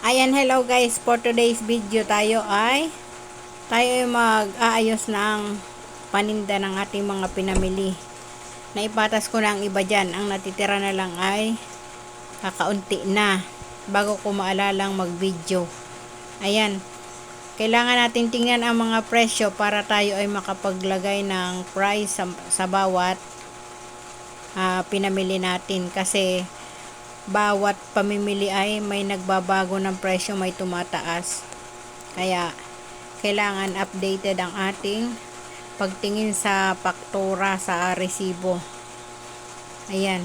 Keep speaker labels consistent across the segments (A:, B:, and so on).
A: Ayan, hello guys. For today's video tayo ay mag-aayos ng paninda ng ating mga pinamili. Naipatas ko na ang iba dyan. Ang natitira na lang ay kakaunti na bago ko maalalang mag-video. Ayan. Kailangan natin tingnan ang mga presyo para tayo ay makapaglagay ng price sa bawat pinamili natin. Kasi bawat pamimili ay may nagbabago ng presyo, may tumataas. Kaya kailangan updated ang ating pagtingin sa faktura sa resibo. Ayan.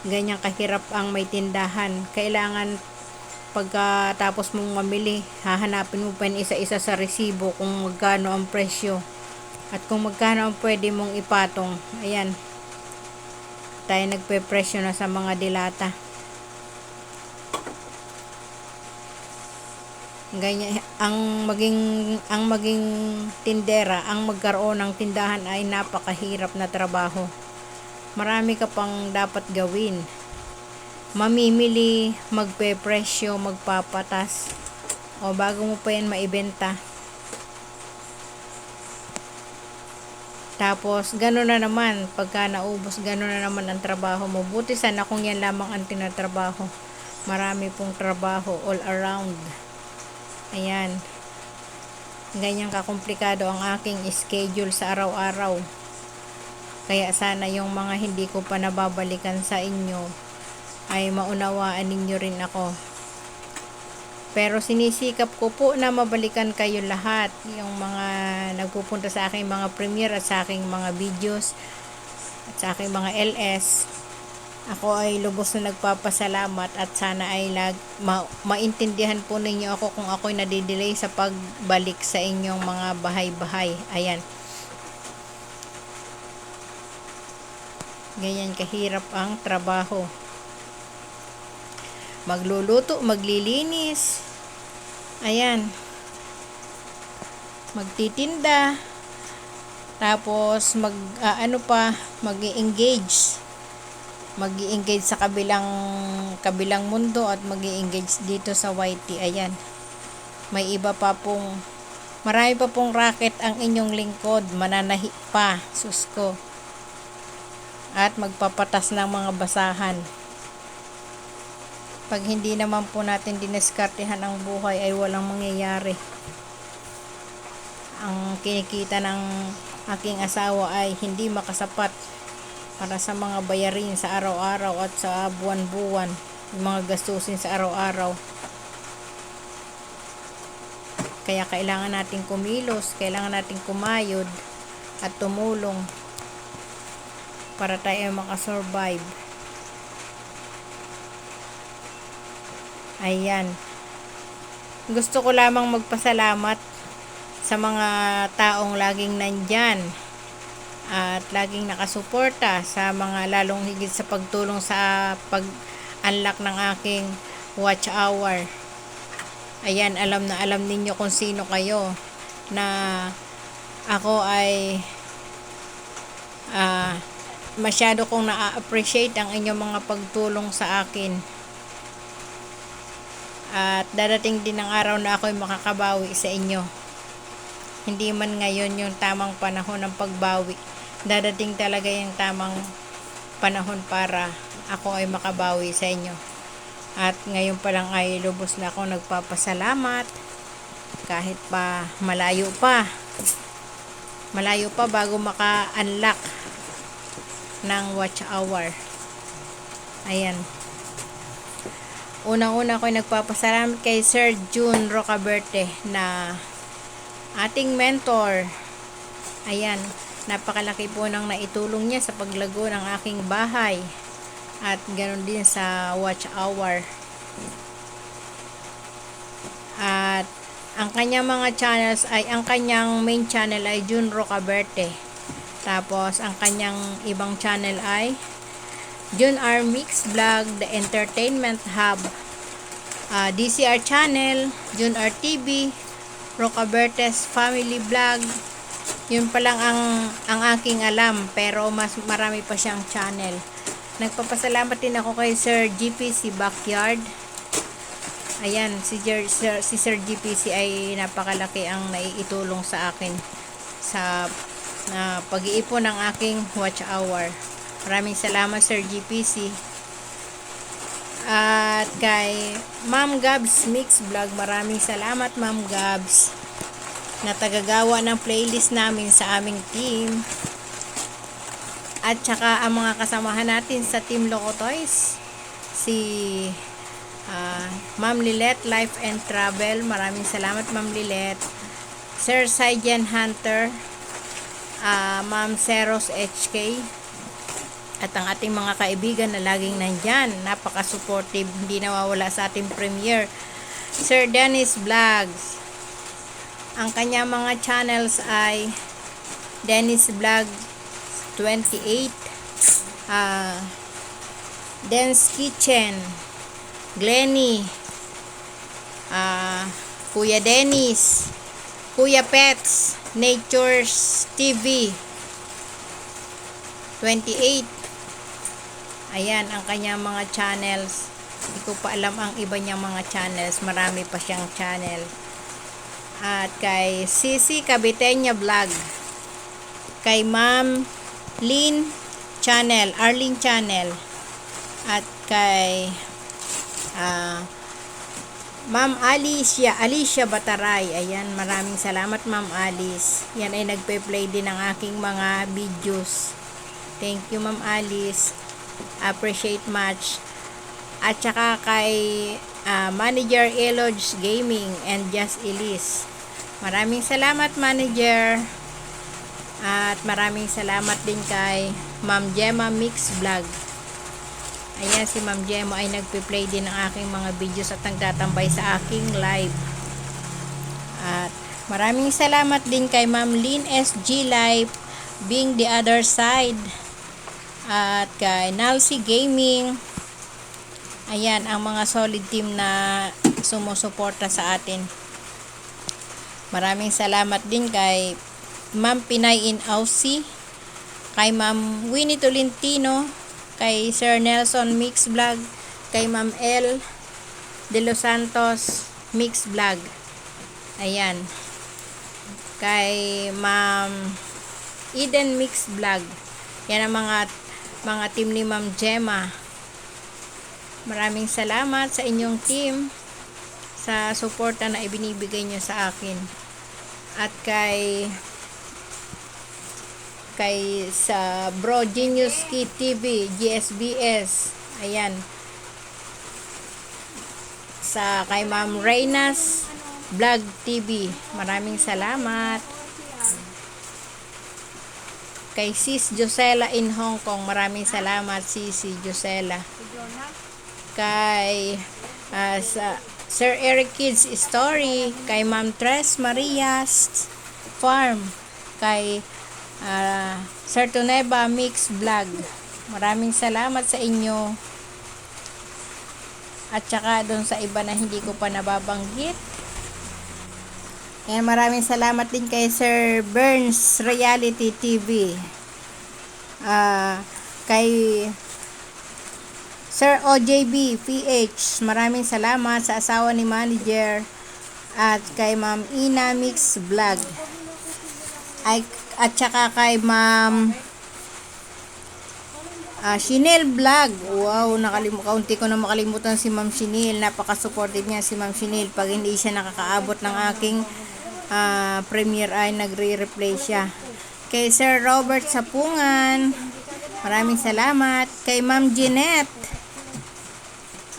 A: Ganyan kahirap ang may tindahan. Kailangan pagkatapos mong mamili, hahanapin mo pa isa-isa sa resibo kung magkano ang presyo at kung magkano ang pwede mong ipatong. Ayan. Tayo nagpe-presyo na sa mga dilata. Ganyan ang maging tindera, ang magkaroon ng tindahan ay napakahirap na trabaho. Marami ka pang dapat gawin. Mamimili, magpe-presyo, magpapatas. O bago mo pa yan maibenta. Tapos, gano'n na naman. Pagka naubos, gano'n na naman ang trabaho mo. Buti sana kung yan lamang ang tinatrabaho. Marami pong trabaho all around. Ayan. Ganyan kakomplikado ang aking schedule sa araw-araw. Kaya sana yung mga hindi ko pa nababalikan sa inyo ay maunawaan ninyo rin ako. Pero sinisikap ko po na mabalikan kayo lahat, yung mga nagpupunta sa aking mga premiere at sa aking mga videos at sa aking mga LS. Ako ay lubos na nagpapasalamat at sana ay maintindihan po ninyo ako kung ako'y nadidelay sa pagbalik sa inyong mga bahay-bahay. Ayan. Ganyan kahirap ang trabaho. Magluluto, maglilinis. Ayan. Magtitinda. Tapos mag-i-engage. Mag-i-engage sa kabilang mundo at mag-i-engage dito sa YT. Ayan. May iba pa pong marami pa pong racket ang inyong lingkod. Mananahi pa. Sus ko. At magpapatas ng mga basahan. Pag hindi naman po natin dineskartehan ang buhay ay walang mangyayari. Ang kinikita ng aking asawa ay hindi makasapat para sa mga bayarin sa araw-araw at sa buwan-buwan, yung mga gastusin sa araw-araw. Kaya kailangan nating kumilos, kailangan nating kumayod at tumulong para tayo ay makasurvive. Ayan. Gusto ko lamang magpasalamat sa mga taong laging nandyan at laging nakasuporta sa mga lalong higit sa pagtulong sa pag-unlock ng aking watch hour. Ayan, alam na alam ninyo kung sino kayo na ako ay masyado kong na-appreciate ang inyong mga pagtulong sa akin. At dadating din ang araw na ako'y makakabawi sa inyo. Hindi man ngayon yung tamang panahon ng pagbawi. Dadating talaga yung tamang panahon para ako ay makabawi sa inyo. At ngayon pa lang ay lubos na ako nagpapasalamat. Kahit pa malayo pa. Malayo pa bago maka-unlock ng watch hour. Ayan. Unang-una ko nagpapasalamat kay Sir June Rocaberte na ating mentor. Ayan, napakalaki po ng naitulong niya sa paglago ng aking bahay at ganoon din sa watch hour. At ang kanyang mga channels ay, ang kanyang main channel ay June Rocaberte. Tapos ang kanyang ibang channel ay June R Mix Vlog, The Entertainment Hub, DCR Channel, June R TV, Rocaberte's Family Vlog. Yun pa lang ang aking alam, pero mas marami pa siyang channel. Nagpapasalamat din ako kay Sir GPC Backyard. Ayan, si Sir GPC ay napakalaki ang naiitulong sa akin sa pag-iipon ng aking watch hour. Maraming salamat Sir GPC. At kay Ma'am Gabs Mix Vlog, maraming salamat Ma'am Gabs na tagagawa ng playlist namin sa aming team. At saka ang mga kasamahan natin sa Team Loco Toys, si Ma'am Lilet Life and Travel, maraming salamat Ma'am Lilet. Sir Saijan Hunter, Ma'am Seros HK, at ang ating mga kaibigan na laging nandyan, napaka-supportive, hindi nawawala sa ating premiere, Sir Dennis Vlogs. Ang kanya mga channels ay Dennis Vlog 28, Den's Kitchen, Glenny, Kuya Dennis, Kuya Pets, Nature's TV 28. Ayan ang kanyang mga channels. Hindi ko pa alam ang iba niyang mga channels. Marami pa siyang channel. At kay Sisi Cabitenya Vlog, kay Ma'am Lynn Channel, Arlene Channel, at kay Ma'am Alicia Bataray. Ayan, maraming salamat Ma'am Alice. Yan ay nagpe-play din ng aking mga videos. Thank you Ma'am Alice. Appreciate much. At saka kay Manager Elodge Gaming and Just Elise, maraming salamat Manager. At maraming salamat din kay Ma'am Gemma Mix Vlog. Ayan, si Ma'am Gemma ay nagpe-play din ng aking mga videos at nagtatambay sa aking live. At maraming salamat din kay Ma'am Lynn SG Live, Being the Other Side, at kay Nalsi Gaming. Ayan ang mga solid team na sumusuporta sa atin. Maraming salamat din kay Ma'am Pinay in Aussie, kay Ma'am Winnie Tolentino, kay Sir Nelson Mix Vlog, kay Ma'am L De Los Santos Mix Vlog. Ayan, kay Ma'am Eden Mix Vlog. Yan ang mga team ni Ma'am Gemma. Maraming salamat sa inyong team sa suporta na ibinibigay nyo sa akin. At kay sa Bro Genius Kid TV GSBS, ayan, kay Ma'am Reynas Vlog TV, maraming salamat. Kay Sis Josela in Hong Kong, maraming salamat Sisi Josela. Kay sa Sir Eric Kids Story, kay Ma'am Tres Marias Farm, kay Sir Tuneba Mix Vlog, maraming salamat sa inyo. At saka doon sa iba na hindi ko pa nababanggit, ayan, maraming salamat din kay Sir Burns Reality TV, kay Sir OJB PH, maraming salamat sa asawa ni Manager, at kay Ma'am Ina Mix Vlog, at saka kay Ma'am Shinel Vlog. Wow, kaunti ko na makalimutan si Ma'am Shinel. Napaka-supportive niya si Ma'am Shinel. Pag hindi siya nakakaabot ng aking premiere ay nagre-replay siya. Kay Sir Robert Sapungan, maraming salamat. Kay Ma'am Jeanette,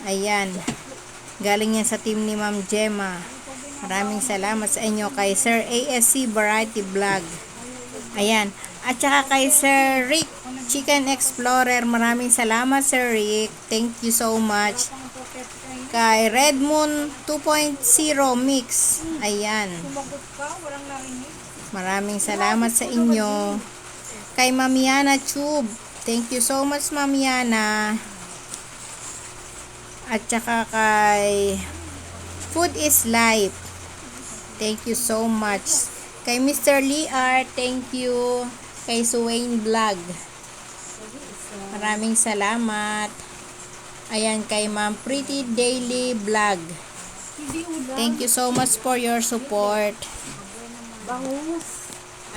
A: ayan, galing yan sa team ni Ma'am Gemma, maraming salamat sa inyo. Kay Sir ASC Variety Vlog, ayan, at saka kay Sir Rick Chicken Explorer, maraming salamat Sir Rick, thank you so much. Kay Red Moon 2.0 Mix, ayan, maraming salamat sa inyo. Kay Mamiana Tube, thank you so much Mamiana. At saka kay Food is Life, thank you so much. Kay Mr. Lee Art, thank you. Kay Suwayne Vlog, Maraming salamat. Ayan, kay Ma'am Pretty Daily Vlog. Thank you so much for your support.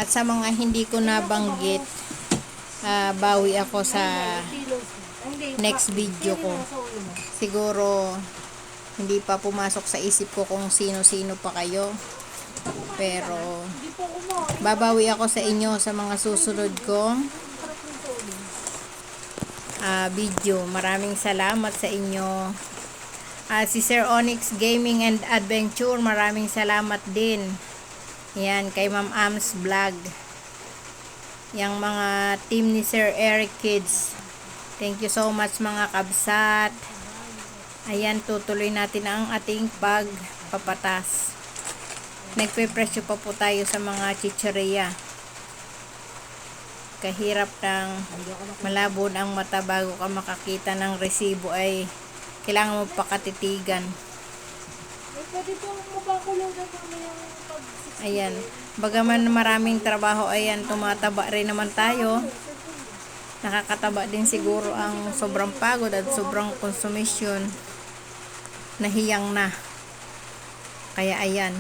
A: At sa mga hindi ko nabanggit, bawi ako sa next video ko. Siguro hindi pa pumasok sa isip ko kung sino-sino pa kayo. Pero babawi ako sa inyo sa mga susunod kong video. Maraming salamat sa inyo. Si Sir Onyx Gaming and Adventure, maraming salamat din. Yan, kay Ma'am Ams Vlog. Yang mga team ni Sir Eric Kids. Thank you so much mga kabsat. Ayan, tutuloy natin ang ating pagpapatas. Nagpe-presyo pa po tayo sa mga chicheria. Kahirap ng malabo ang mata bago ka makakita ng resibo ay kailangan mo pakatitigan. Ayan, bagaman maraming trabaho, ayan, tumataba rin naman tayo. Nakakataba din siguro ang sobrang pagod at sobrang konsumisyon. Nahiyang na. Kaya ayan,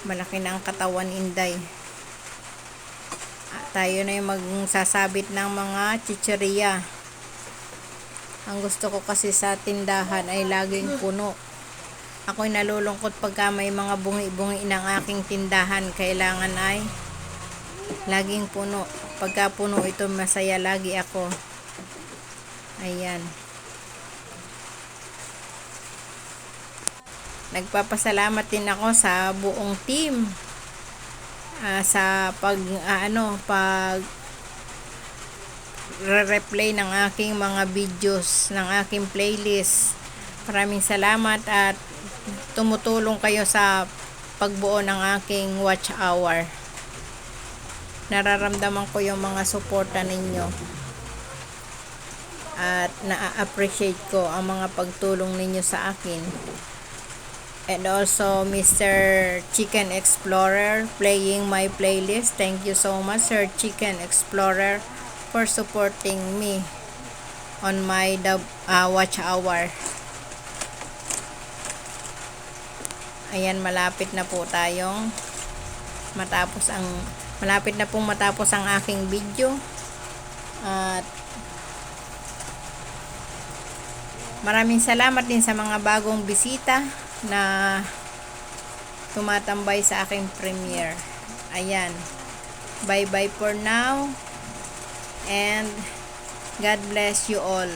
A: malaki na ang katawan, Inday. Tayo na yung magsasabit ng mga chicheria. Ang gusto ko kasi sa tindahan ay laging puno. Ako'y nalulungkot pagka may mga bungi-bungi ng aking tindahan. Kailangan ay laging puno. Pagka puno ito, masaya lagi ako. Ayan. Nagpapasalamat din ako sa buong team sa pag re-replay ng aking mga videos, ng aking playlist. Maraming salamat at tumutulong kayo sa pagbuo ng aking watch hour. Nararamdaman ko yung mga suporta ninyo at na-appreciate ko ang mga pagtulong ninyo sa akin. And also Mr. Chicken Explorer playing my playlist. Thank you so much, Sir Chicken Explorer, for supporting me on my watch hour. Ayan, malapit na pong matapos ang aking video. At maraming salamat din sa mga bagong bisita na tumatambay sa aking premiere. Ayan, bye bye for now and God bless you all.